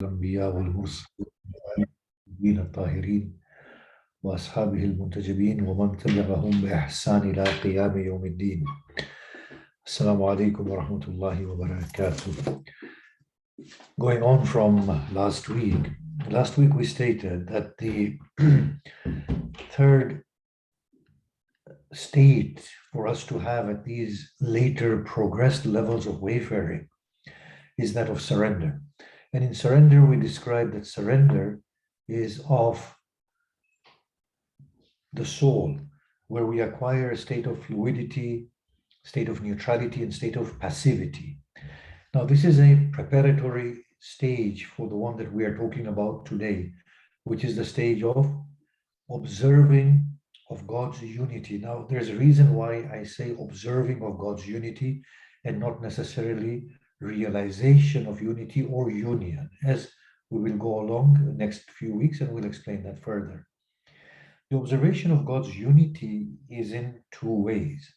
الأنبياء والمرسلين الطاهرين وأصحابه المنتجبين ومن تبعهم بإحسان إلى قيام يوم الدين. Assalamu alaikum wa rahmatullahi wa barakatuh. Going on from last week we stated that the third state for us to have at these later progressed levels of wayfaring is that of surrender. And in surrender, we describe that surrender is of the soul, where we acquire a state of fluidity, state of neutrality, and state of passivity. Now, this is a preparatory stage for the one that we are talking about today, which is the stage of observing of God's unity. Now, there's a reason why I say observing of God's unity and not necessarily realization of unity or union, as we will go along the next few weeks and we'll explain that further. The observation of God's unity is in two ways.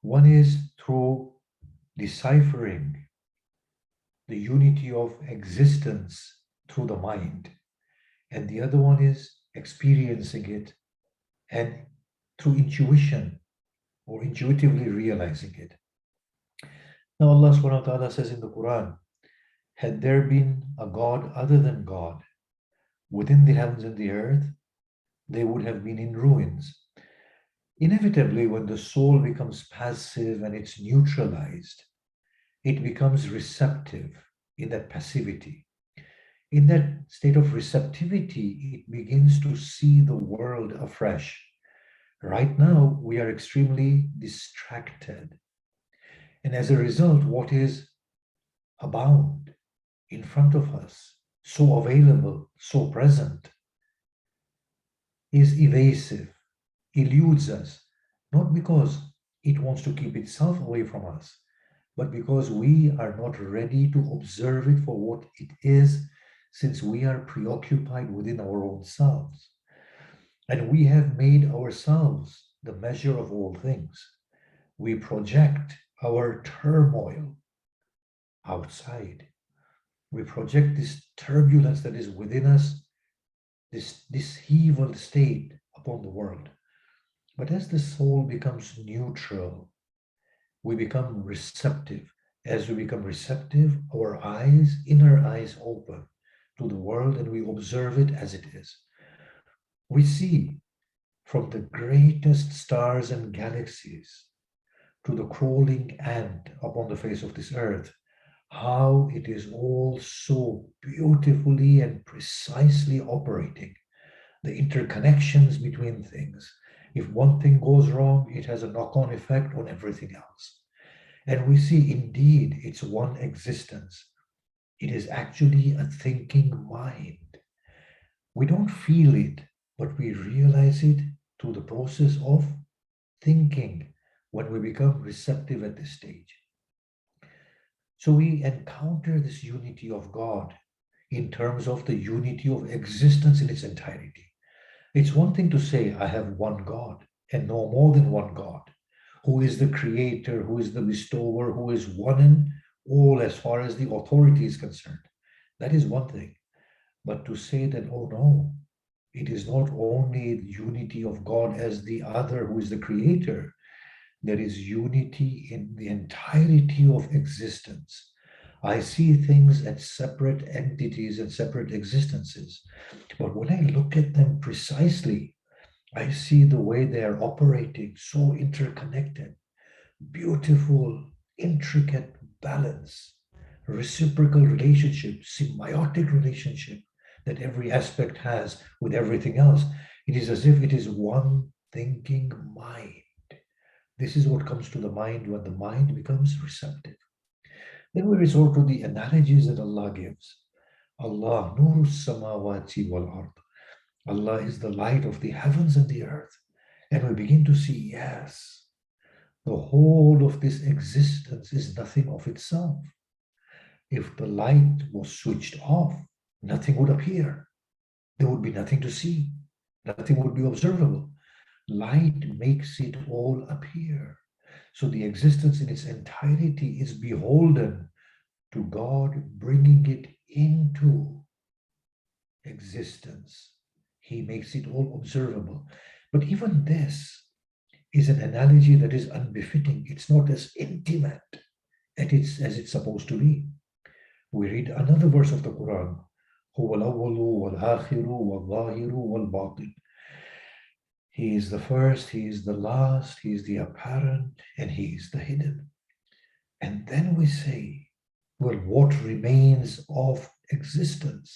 One is through deciphering the unity of existence through the mind, and the other one is experiencing it and through intuition or intuitively realizing it. Now Allah subhanahu wa ta'ala says in the Quran, had there been a God other than God within the heavens and the earth, they would have been in ruins. Inevitably, when the soul becomes passive and it's neutralized, it becomes receptive in that passivity. In that state of receptivity, it begins to see the world afresh. Right now, we are extremely distracted. And as a result, what is abound in front of us, so available, so present, is evasive, eludes us, not because it wants to keep itself away from us, but because we are not ready to observe it for what it is, since we are preoccupied within our own selves. And we have made ourselves the measure of all things. We project our turmoil outside. We project this turbulence that is within us, this heavenly state upon the world. But as the soul becomes neutral, we become receptive. As we become receptive, our eyes, inner eyes open to the world and we observe it as it is. We see from the greatest stars and galaxies to the crawling ant upon the face of this earth, how it is all so beautifully and precisely operating. The interconnections between things. If one thing goes wrong, it has a knock-on effect on everything else. And we see indeed it's one existence. It is actually a thinking mind. We don't feel it, but we realize it through the process of thinking when we become receptive at this stage. So we encounter this unity of God in terms of the unity of existence in its entirety. It's one thing to say, I have one God and no more than one God, who is the creator, who is the bestower, who is one and all as far as the authority is concerned. That is one thing. But to say that, oh no, it is not only the unity of God as the other who is the creator, there is unity in the entirety of existence. I see things as separate entities and separate existences. But when I look at them precisely, I see the way they are operating, so interconnected, beautiful, intricate balance, reciprocal relationship, symbiotic relationship that every aspect has with everything else. It is as if it is one thinking mind. This is what comes to the mind when the mind becomes receptive. Then we resort to the analogies that Allah gives. Allah, Nurus Samawati wal Ard. Allah is the light of the heavens and the earth. And we begin to see, yes, the whole of this existence is nothing of itself. If the light was switched off, nothing would appear. There would be nothing to see. Nothing would be observable. Light makes it all appear. So the existence in its entirety is beholden to God bringing it into existence. He makes it all observable. But even this is an analogy that is unbefitting. It's not as intimate as it's supposed to be. We read another verse of the Quran. هو الأول والآخر والظاهر والباطن. He is the first, he is the last, he is the apparent, and he is the hidden. And then we say, well, what remains of existence?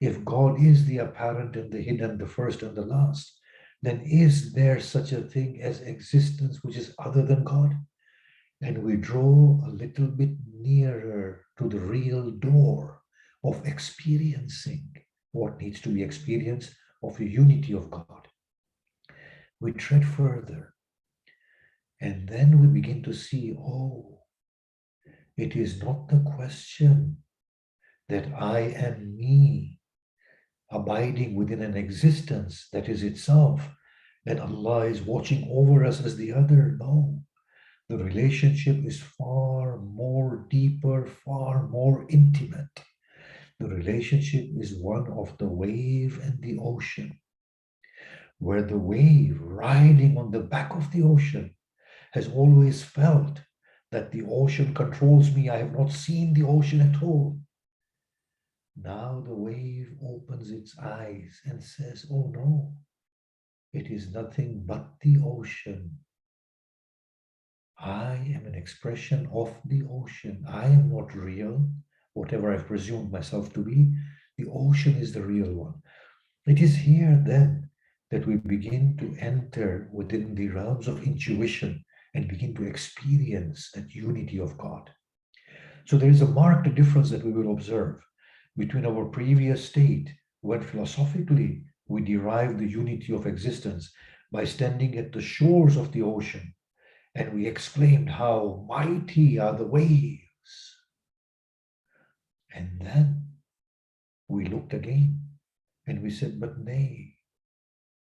If God is the apparent and the hidden, the first and the last, then is there such a thing as existence which is other than God? And we draw a little bit nearer to the real door of experiencing what needs to be experienced of the unity of God. We tread further, and then we begin to see, oh, it is not the question that I am me, abiding within an existence that is itself, that Allah is watching over us as the other. No, the relationship is far more deeper, far more intimate. The relationship is one of the wave and the ocean, where the wave riding on the back of the ocean has always felt that the ocean controls me. I have not seen the ocean at all. Now the wave opens its eyes and says, oh no, it is nothing but the ocean. I am an expression of the ocean. I am not real, whatever I've presumed myself to be. The ocean is the real one. It is here then that we begin to enter within the realms of intuition and begin to experience that unity of God. So there is a marked difference that we will observe between our previous state, when philosophically we derived the unity of existence by standing at the shores of the ocean, and we exclaimed how mighty are the waves. And then we looked again and we said, but nay,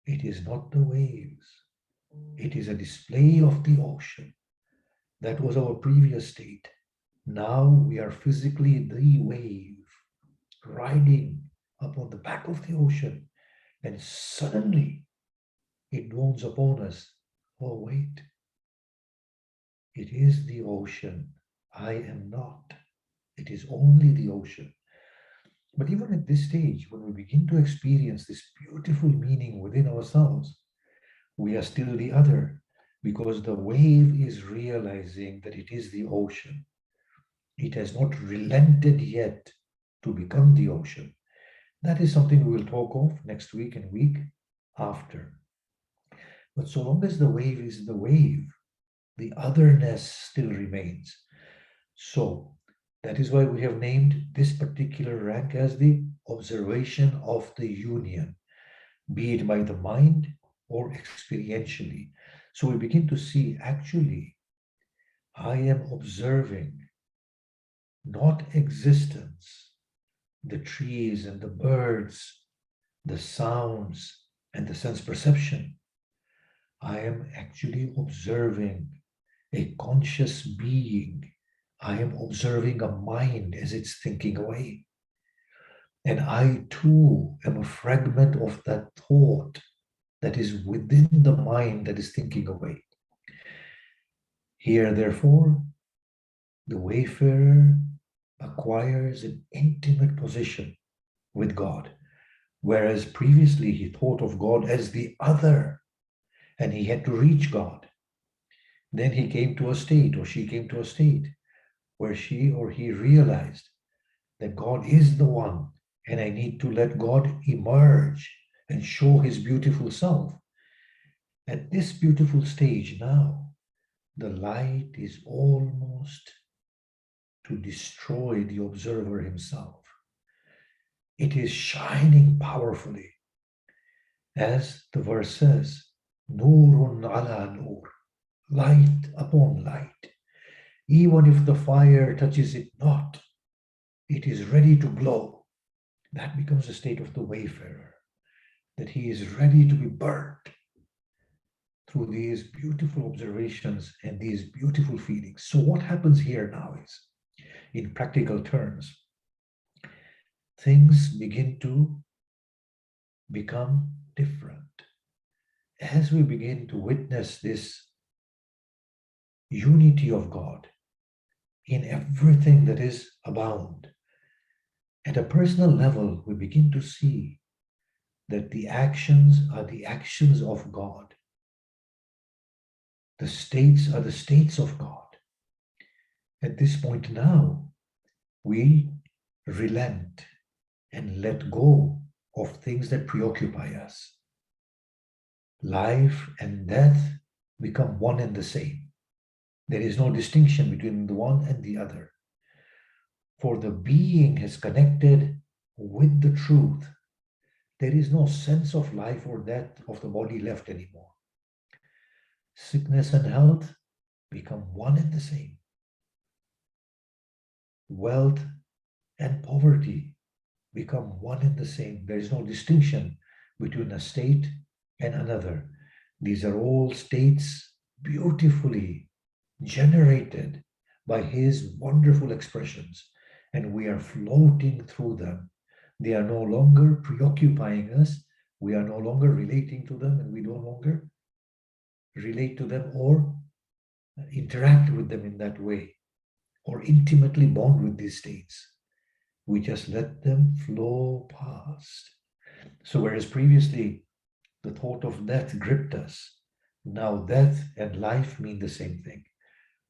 it is not the waves. It is a display of the ocean. That was our previous state. Now we are physically the wave riding up on the back of the ocean, and suddenly it dawns upon us, oh wait, it is the ocean. I am not. It is only the ocean. But even at this stage, when we begin to experience this beautiful meaning within ourselves, we are still the other, because the wave is realizing that it is the ocean. It has not relented yet to become the ocean. That is something we will talk of next week and week after. But so long as the wave is the wave, the otherness still remains. So that is why we have named this particular rank as the observation of the union, be it by the mind or experientially. So we begin to see, actually, I am observing not existence, the trees and the birds, the sounds and the sense perception. I am actually observing a conscious being. I am observing a mind as it's thinking away. And I too am a fragment of that thought that is within the mind that is thinking away. Here, therefore, the wayfarer acquires an intimate position with God, whereas previously he thought of God as the other, and he had to reach God. Then he came to a state, or she came to a state, where she or he realized that God is the one, and I need to let God emerge and show his beautiful self. At this beautiful stage now, the light is almost to destroy the observer himself. It is shining powerfully. As the verse says, Nurun ala nur, light upon light. Even if the fire touches it not, it is ready to glow. That becomes the state of the wayfarer, that he is ready to be burnt through these beautiful observations and these beautiful feelings. So what happens here now is, in practical terms, things begin to become different. As we begin to witness this unity of God in everything that is abound, at a personal level, we begin to see that the actions are the actions of God. The states are the states of God. At this point now, we relent and let go of things that preoccupy us. Life and death become one and the same. There is no distinction between the one and the other. For the being has connected with the truth. There is no sense of life or death of the body left anymore. Sickness and health become one and the same. Wealth and poverty become one and the same. There is no distinction between a state and another. These are all states beautifully generated by his wonderful expressions, and we are floating through them. They are no longer preoccupying us. We are no longer relating to them, and we no longer relate to them or interact with them in that way or intimately bond with these states. We just let them flow past. So whereas previously the thought of death gripped us, now death and life mean the same thing.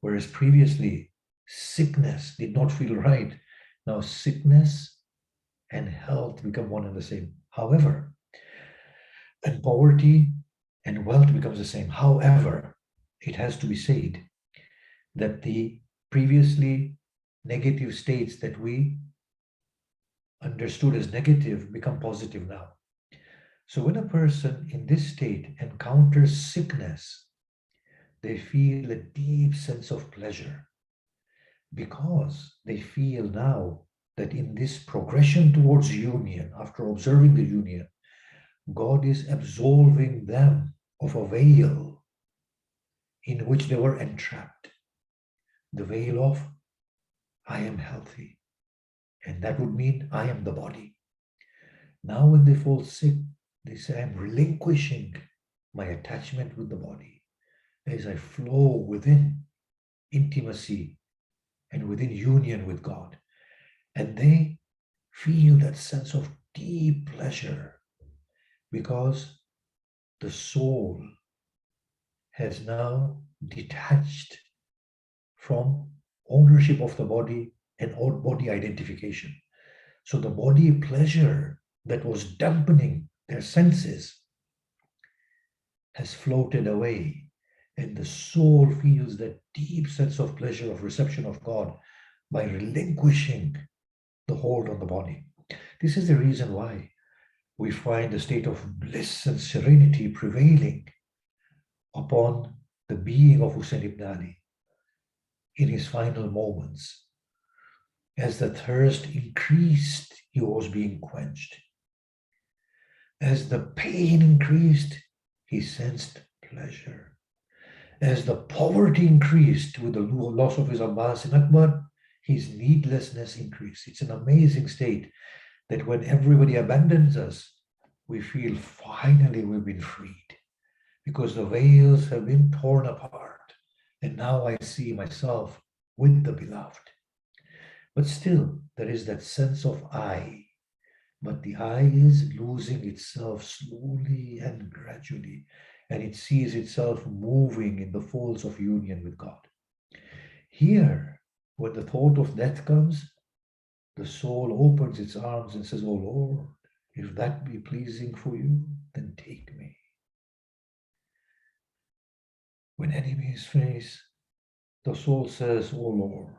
Whereas previously sickness did not feel right, now sickness and health become one and the same. However, and poverty and wealth becomes the same. However, it has to be said that the previously negative states that we understood as negative become positive now. So when a person in this state encounters sickness, they feel a deep sense of pleasure because they feel now that in this progression towards union, after observing the union, God is absolving them of a veil in which they were entrapped. The veil of, I am healthy. And that would mean I am the body. Now when they fall sick, they say, I'm relinquishing my attachment with the body as I flow within intimacy and within union with God. And they feel that sense of deep pleasure because the soul has now detached from ownership of the body and body identification. So the body pleasure that was dampening their senses has floated away, and the soul feels that deep sense of pleasure of reception of God by relinquishing the hold on the body. This is the reason why we find a state of bliss and serenity prevailing upon the being of Hussein ibn Ali in his final moments. As the thirst increased, he was being quenched. As the pain increased, he sensed pleasure. As the poverty increased with the loss of his Abbas and Akbar, his needlessness increased. It's an amazing state that when everybody abandons us, we feel finally we've been freed because the veils have been torn apart. And now I see myself with the beloved. But still, there is that sense of I. But the I is losing itself slowly and gradually, and it sees itself moving in the folds of union with God. Here, when the thought of death comes, the soul opens its arms and says, Oh Lord, if that be pleasing for you, then take me. When enemies face, the soul says, Oh Lord,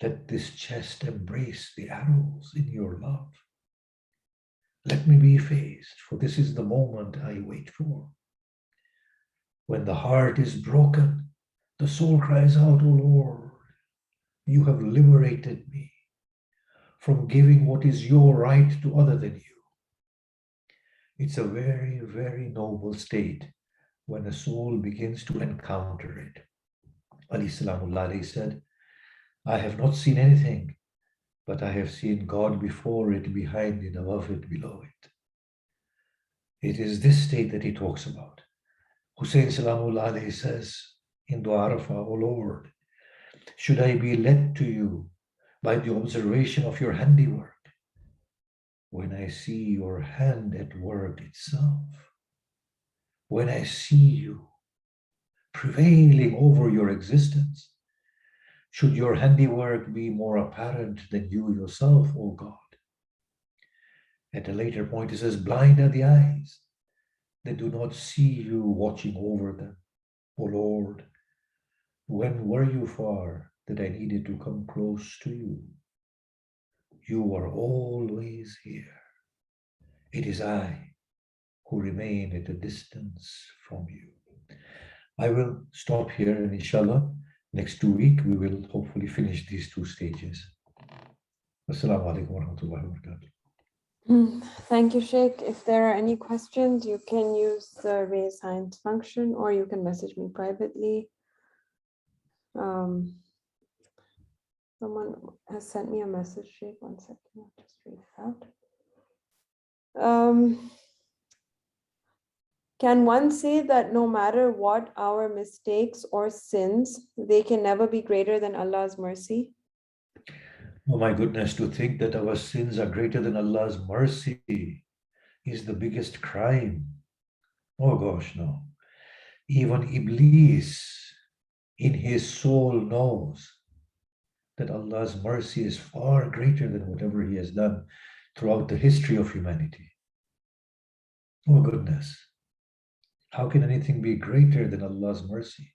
let this chest embrace the arrows in your love. Let me be faced, for this is the moment I wait for. When the heart is broken, the soul cries out, O Lord, you have liberated me from giving what is your right to other than you. It's a very, very noble state when a soul begins to encounter it. Ali Salamullah said, I have not seen anything, but I have seen God before it, behind it, above it, below it. It is this state that he talks about. Hussein Salamullah alayhi says in Dua Arafah, O Lord, should I be led to you by the observation of your handiwork, when I see your hand at work itself, when I see you prevailing over your existence, should your handiwork be more apparent than you yourself, O God? At a later point, he says, blind are the eyes that do not see you watching over them. O Lord, when were you far that I needed to come close to you? You are always here. It is I who remain at a distance from you. I will stop here, and inshallah, next 2 weeks, we will hopefully finish these 2 stages. Assalamu alaikum wa rahmatullahi wa barakatuh. Thank you, Shaykh. If there are any questions, you can use the raise hands function, or you can message me privately. Someone has sent me a message, Shaykh. One second, I'll just read it out. Can one say that no matter what our mistakes or sins, they can never be greater than Allah's mercy? Oh my goodness, to think that our sins are greater than Allah's mercy is the biggest crime. Oh gosh, no. Even Iblis in his soul knows that Allah's mercy is far greater than whatever he has done throughout the history of humanity. Oh goodness. How can anything be greater than Allah's mercy?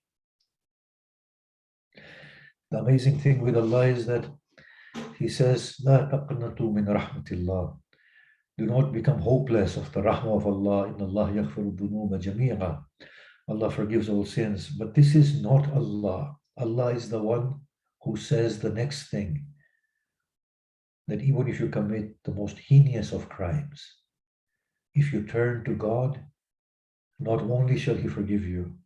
The amazing thing with Allah is that He says, "La taqnatu min rahmatillah." Do not become hopeless of the rahmah of Allah. Inna Allah yaghfiru dhunuba jami'a. Allah forgives all sins. But this is not Allah. Allah is the one who says the next thing, that even if you commit the most heinous of crimes, if you turn to God, not only shall He forgive you,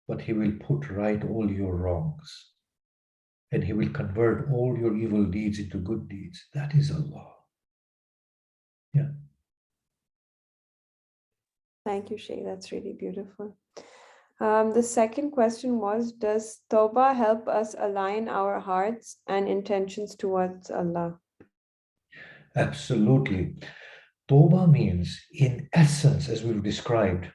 but He will put right all your wrongs, and He will convert all your evil deeds into good deeds. That is Allah. Yeah. Thank you, Shaykh. That's really beautiful. The second question was, does Tawba help us align our hearts and intentions towards Allah? Absolutely. Tawba means, in essence, as we've described,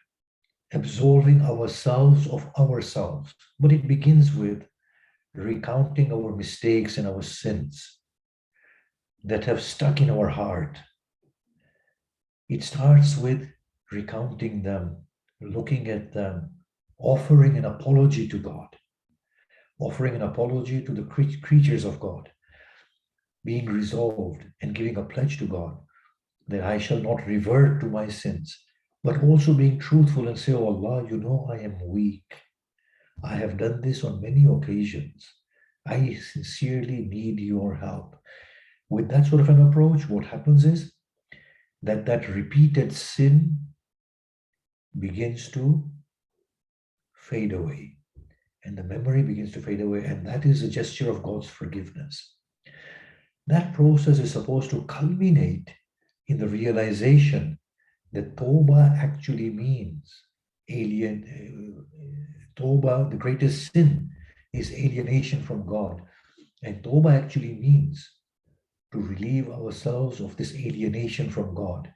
absolving ourselves of ourselves. But it begins with recounting our mistakes and our sins that have stuck in our heart. It starts with recounting them, looking at them, offering an apology to God, offering an apology to the creatures of God, being resolved and giving a pledge to God that I shall not revert to my sins, but also being truthful and say, oh Allah, you know I am weak. I have done this on many occasions. I sincerely need your help. With that sort of an approach, what happens is that repeated sin begins to fade away, and the memory begins to fade away, and that is a gesture of God's forgiveness. That process is supposed to culminate in the realization that Tawba actually means Tawba, the greatest sin, is alienation from God. And Tawba actually means to relieve ourselves of this alienation from God.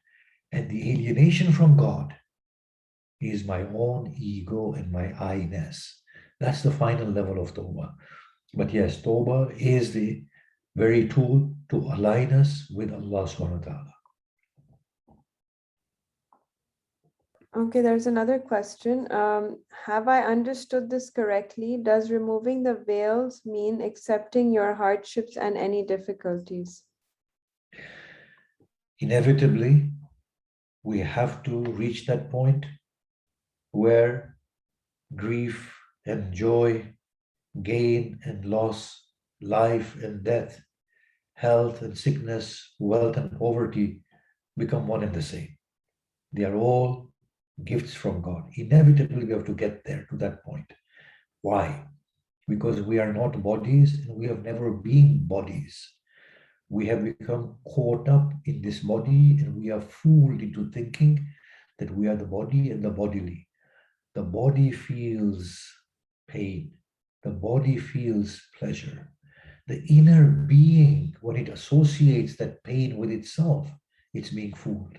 And the alienation from God is my own ego and my I-ness. That's the final level of Tawba. But yes, Tawba is the very tool to align us with Allah subhanahu wa ta'ala. Okay, there's another question. Have I understood this correctly? Does removing the veils mean accepting your hardships and any difficulties? Inevitably, we have to reach that point where grief and joy, gain and loss, life and death, health and sickness, wealth and poverty become one and the same. They are all gifts from God. Inevitably, we have to get there to that point. Why? Because we are not bodies and we have never been bodies. We have become caught up in this body and we are fooled into thinking that we are the body and the bodily. The body feels pain. The body feels pleasure. The inner being, when it associates that pain with itself, it's being fooled.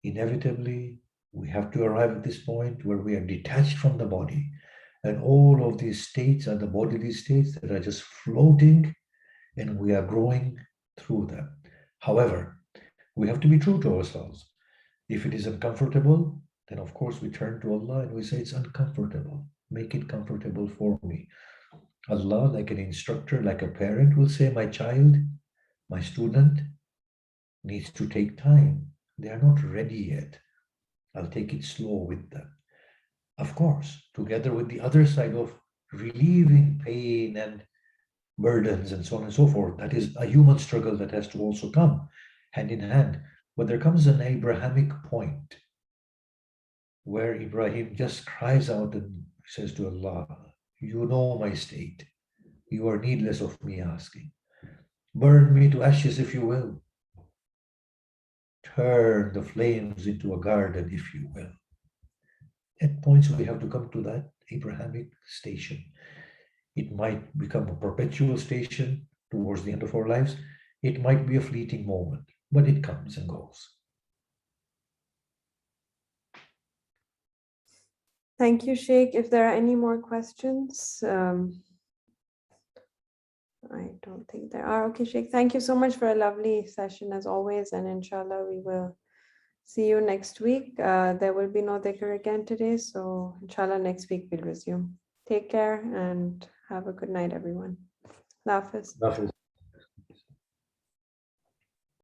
Inevitably, we have to arrive at this point where we are detached from the body. And all of these states are the bodily states that are just floating, and we are growing through them. However, we have to be true to ourselves. If it is uncomfortable, then of course we turn to Allah and we say, it's uncomfortable. Make it comfortable for me. Allah, like an instructor, like a parent, will say, my child, my student needs to take time. They are not ready yet. I'll take it slow with them. Of course, together with the other side of relieving pain and burdens and so on and so forth, that is a human struggle that has to also come hand in hand. But there comes an Abrahamic point where Ibrahim just cries out and says to Allah, you know my state. You are needless of me asking. Burn me to ashes if you will. Turn the flames into a garden if you will. At points we have to come to that Abrahamic station. It might become a perpetual station towards the end of our lives. It might be a fleeting moment, but it comes and goes. Thank you, Shaykh. If there are any more questions, I don't think there are. Okay, Shaykh, thank you so much for a lovely session as always. And inshallah, we will see you next week. There will be no dhikr again today. So inshallah, next week we'll resume. Take care and have a good night, everyone. Allah Hafiz. Hafiz.